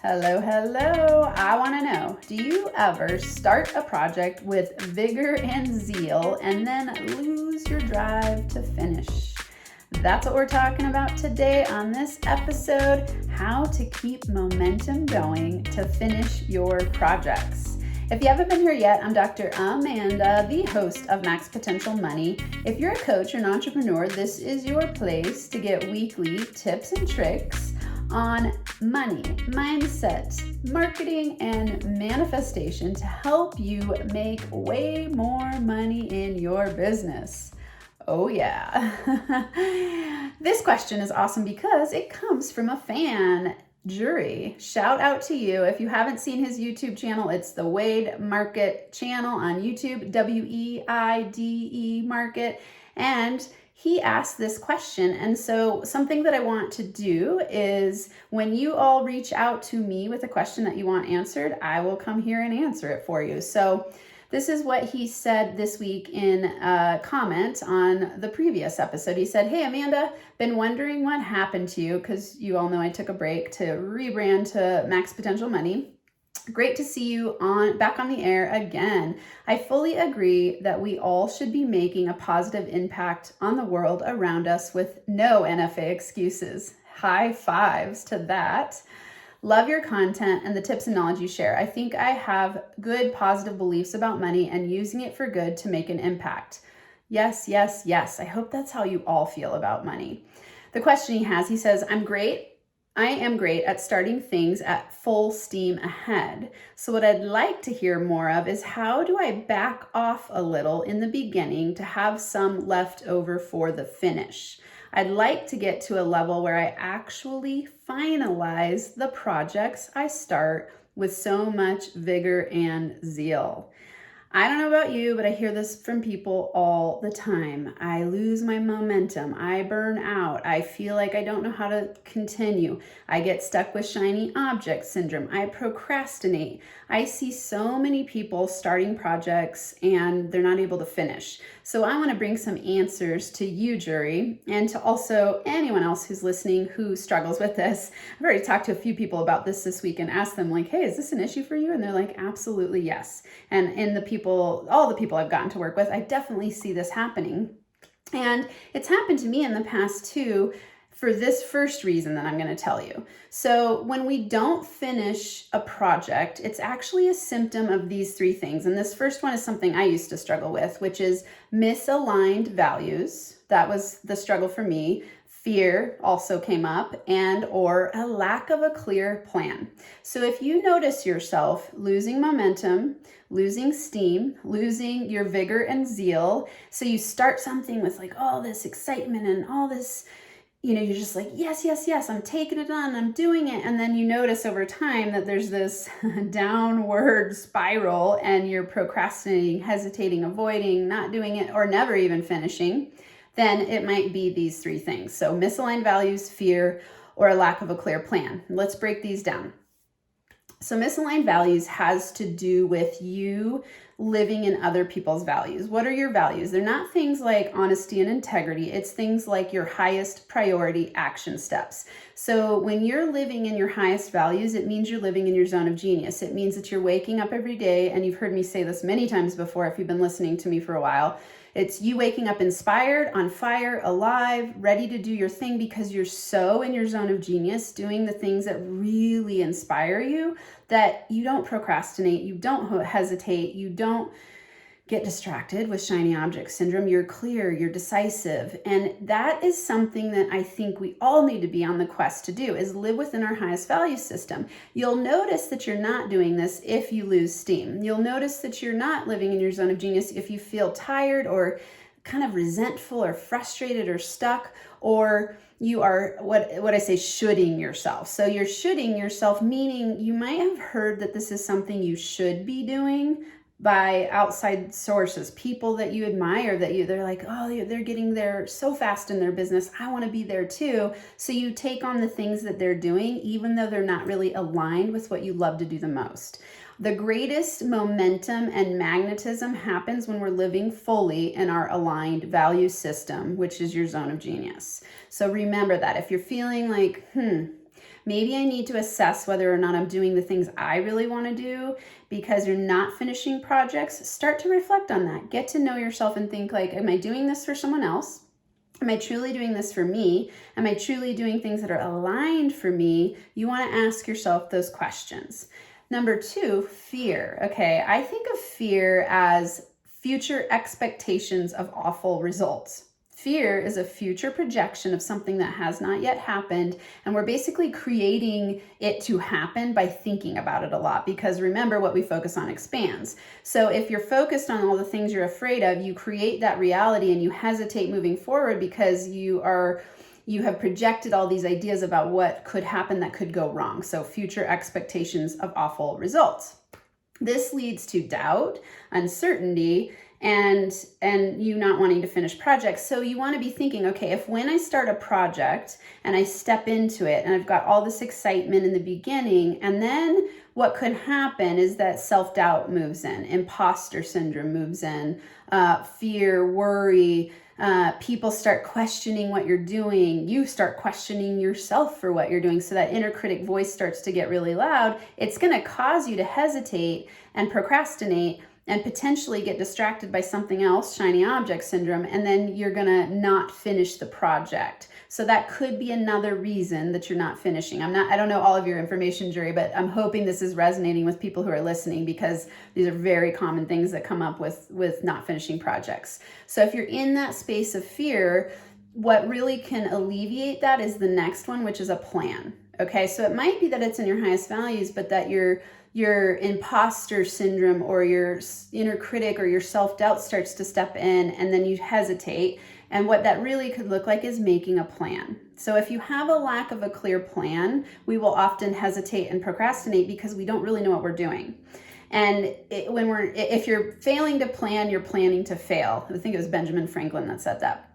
Hello, hello. I want to know, do you ever start a project with vigor and zeal and then lose your drive to finish? That's what we're talking about today on this episode, how to keep momentum going to finish your projects. If you haven't been here yet, I'm Dr. Amanda, the host of Max Potential Money. If you're a coach or an entrepreneur, this is your place to get weekly tips and tricks on money, mindset, marketing, and manifestation to help you make way more money in your business. Oh yeah. This question is awesome because it comes from a fan. Jury, shout out to you. If you haven't seen his YouTube channel, it's the Wade Market channel on YouTube, WEIDE Market. And he asked this question. And so something that I want to do is when you all reach out to me with a question that you want answered, I will come here and answer it for you. So this is what he said this week in a comment on the previous episode. He said, "Hey, Amanda, been wondering what happened to you because you all know I took a break to rebrand to Max Potential Money. Great to see you back on the air again. I fully agree that we all should be making a positive impact on the world around us with no NFA excuses. High fives to that. Love your content and the tips and knowledge you share. I think I have good positive beliefs about money and using it for good to make an impact." Yes, yes, yes. I hope that's how you all feel about money. The question he says, I am great at starting things at full steam ahead. So what I'd like to hear more of is how do I back off a little in the beginning to have some left over for the finish? I'd like to get to a level where I actually finalize the projects I start with so much vigor and zeal. I don't know about you, but I hear this from people all the time. I lose my momentum. I burn out. I feel like I don't know how to continue. I get stuck with shiny object syndrome. I procrastinate. I see so many people starting projects and they're not able to finish. So I want to bring some answers to you, jury, and to also anyone else who's listening who struggles with this. I've already talked to a few people about this week and asked them like, hey, is this an issue for you? And they're like, absolutely yes. And in all the people I've gotten to work with, I definitely see this happening. And it's happened to me in the past too, for this first reason that I'm going to tell you. So when we don't finish a project, it's actually a symptom of these three things. And this first one is something I used to struggle with, which is misaligned values. That was the struggle for me. Fear also came up, and or a lack of a clear plan. So if you notice yourself losing momentum, losing steam, losing your vigor and zeal, so you start something with like all this excitement and all this, you're just like, yes, yes, yes, I'm taking it on, I'm doing it. And then you notice over time that there's this downward spiral and you're procrastinating, hesitating, avoiding, not doing it, or never even finishing. Then it might be these three things. So misaligned values, fear, or a lack of a clear plan. Let's break these down. So misaligned values has to do with you living in other people's values. What are your values? They're not things like honesty and integrity. It's things like your highest priority action steps. So when you're living in your highest values, it means you're living in your zone of genius. It means that you're waking up every day, and you've heard me say this many times before if you've been listening to me for a while. It's you waking up inspired, on fire, alive, ready to do your thing because you're so in your zone of genius, doing the things that really inspire you, that you don't procrastinate, you don't hesitate, you don't get distracted with shiny object syndrome. You're clear, you're decisive. And that is something that I think we all need to be on the quest to do, is live within our highest value system. You'll notice that you're not doing this if you lose steam. You'll notice that you're not living in your zone of genius if you feel tired or kind of resentful or frustrated or stuck, or you are what I say, shoulding yourself. So you're shoulding yourself, meaning you might have heard that this is something you should be doing by outside sources, people that you admire, they're like, oh, they're getting there so fast in their business, I want to be there too. So you take on the things that they're doing, even though they're not really aligned with what you love to do the most. The greatest momentum and magnetism happens when we're living fully in our aligned value system, which is your zone of genius. So remember that. If you're feeling like, Maybe I need to assess whether or not I'm doing the things I really want to do because you're not finishing projects. Start to reflect on that. Get to know yourself and think like, am I doing this for someone else? Am I truly doing this for me? Am I truly doing things that are aligned for me? You want to ask yourself those questions. Number 2, fear. Okay, I think of fear as future expectations of awful results. Fear is a future projection of something that has not yet happened, and we're basically creating it to happen by thinking about it a lot, because remember, what we focus on expands. So if you're focused on all the things you're afraid of, you create that reality and you hesitate moving forward because you have projected all these ideas about what could happen that could go wrong. So future expectations of awful results. This leads to doubt, uncertainty, and you not wanting to finish projects. So you want to be thinking, okay, if when I start a project and I step into it and I've got all this excitement in the beginning, and then what could happen is that self-doubt moves in, imposter syndrome moves in, fear, worry, people start questioning what you're doing. You start questioning yourself for what you're doing. So that inner critic voice starts to get really loud. It's going to cause you to hesitate and procrastinate and potentially get distracted by something else, shiny object syndrome, and then you're gonna not finish the project. So that could be another reason that you're not finishing. I don't know all of your information, jury, but I'm hoping this is resonating with people who are listening, because these are very common things that come up with not finishing projects. So if you're in that space of fear, what really can alleviate that is the next one, which is a plan. Okay, so it might be that it's in your highest values, but that your imposter syndrome or your inner critic or your self-doubt starts to step in, and then you hesitate. And what that really could look like is making a plan. So if you have a lack of a clear plan, we will often hesitate and procrastinate because we don't really know what we're doing. And if you're failing to plan, you're planning to fail. I think it was Benjamin Franklin that said that.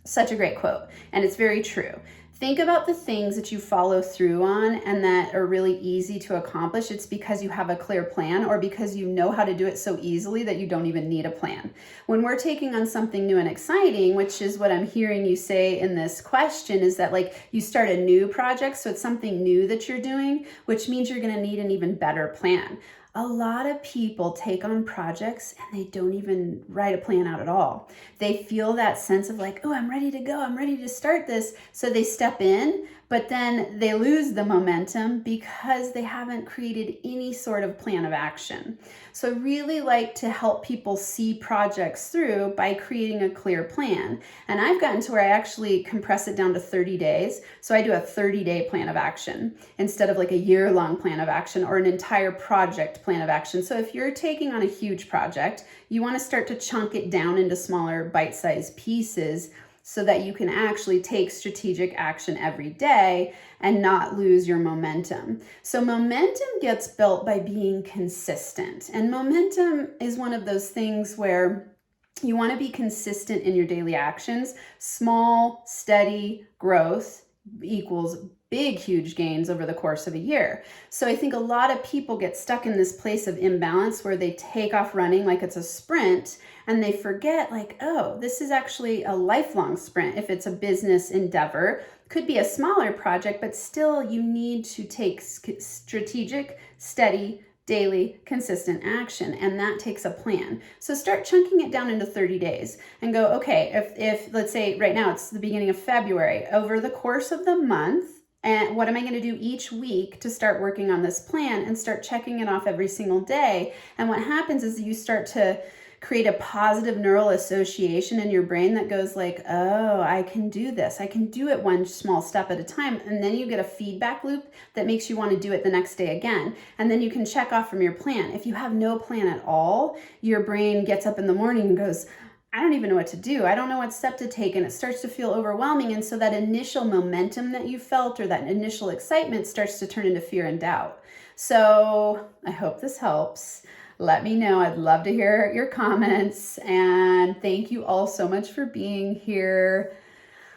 Such a great quote, and it's very true. Think about the things that you follow through on and that are really easy to accomplish. It's because you have a clear plan, or because you know how to do it so easily that you don't even need a plan. When we're taking on something new and exciting, which is what I'm hearing you say in this question, is that like you start a new project, so it's something new that you're doing, which means you're going to need an even better plan. A lot of people take on projects and they don't even write a plan out at all. They feel that sense of like, oh, I'm ready to go. I'm ready to start this. So they step in, but then they lose the momentum because they haven't created any sort of plan of action. So I really like to help people see projects through by creating a clear plan. And I've gotten to where I actually compress it down to 30 days. So I do a 30-day plan of action instead of like a year-long plan of action or an entire project plan of action. So if you're taking on a huge project, you want to start to chunk it down into smaller bite-sized pieces so that you can actually take strategic action every day and not lose your momentum. So momentum gets built by being consistent. And momentum is one of those things where you want to be consistent in your daily actions. Small, steady growth equals big, huge gains over the course of a year. So I think a lot of people get stuck in this place of imbalance where they take off running like it's a sprint, and they forget like, oh, this is actually a lifelong sprint. If it's a business endeavor, could be a smaller project, but still you need to take strategic, steady, daily, consistent action, and that takes a plan. So start chunking it down into 30 days and go, okay, if let's say right now it's the beginning of February, over the course of the month, and what am I going to do each week to start working on this plan, and start checking it off every single day. And what happens is you start to create a positive neural association in your brain that goes like, oh, I can do this. I can do it one small step at a time. And then you get a feedback loop that makes you want to do it the next day again. And then you can check off from your plan. If you have no plan at all, your brain gets up in the morning and goes, I don't even know what to do. I don't know what step to take. And it starts to feel overwhelming. And so that initial momentum that you felt, or that initial excitement, starts to turn into fear and doubt. So I hope this helps. Let me know. I'd love to hear your comments. And thank you all so much for being here.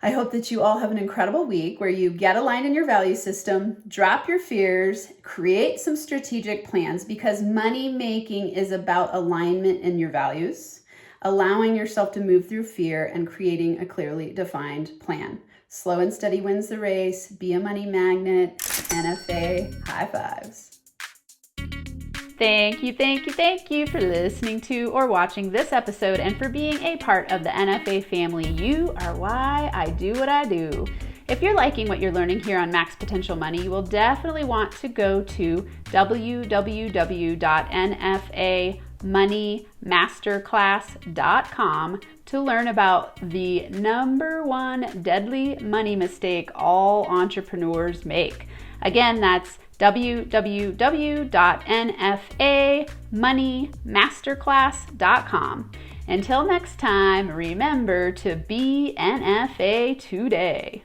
I hope that you all have an incredible week where you get aligned in your value system, drop your fears, create some strategic plans, because money making is about alignment in your values, allowing yourself to move through fear, and creating a clearly defined plan. Slow and steady wins the race. Be a money magnet. NFA high fives. Thank you for listening to or watching this episode and for being a part of the NFA family. You are why I do what I do. If you're liking what you're learning here on Max Potential Money, you will definitely want to go to www.nfamasterclass.com to learn about the #1 deadly money mistake all entrepreneurs make. Again, that's www.nfamasterclass.com. Until next time, remember to be NFA today.